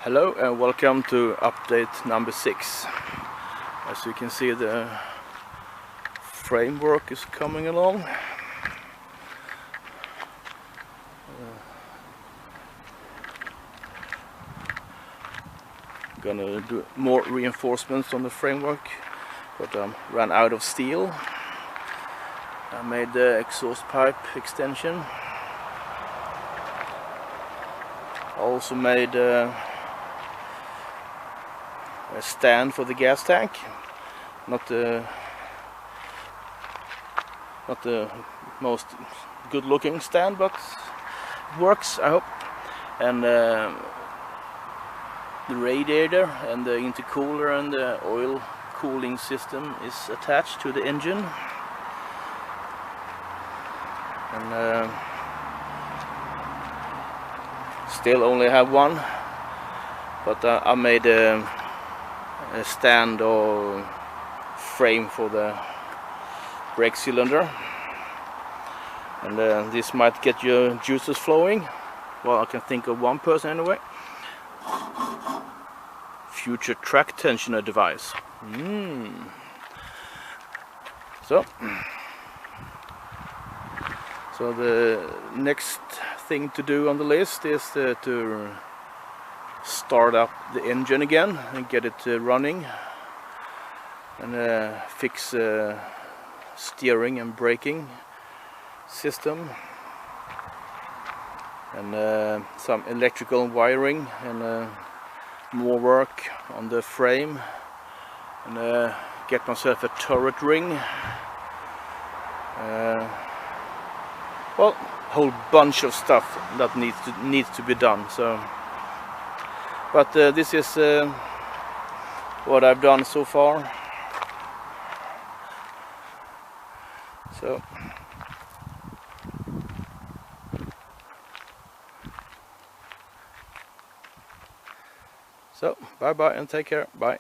Hello and welcome to update number 6. As you can see, the framework is coming along. Gonna do more reinforcements on the framework, but ran out of steel. I made the exhaust pipe extension. Also made a stand for the gas tank. Not the most good looking stand, but it works, I hope. And the radiator and the intercooler and the oil cooling system is attached to the engine. And still only have one, but I made a stand or frame for the brake cylinder, and this might get your juices flowing. Well, I can think of one person anyway. Future track tensioner device. So the next thing to do on the list is to start up the engine again and get it running, and fix steering and braking system, and some electrical wiring, and more work on the frame, and get myself a turret ring. Well, a whole bunch of stuff that needs to be done. So, but this is what I've done so far. So bye bye and take care. Bye.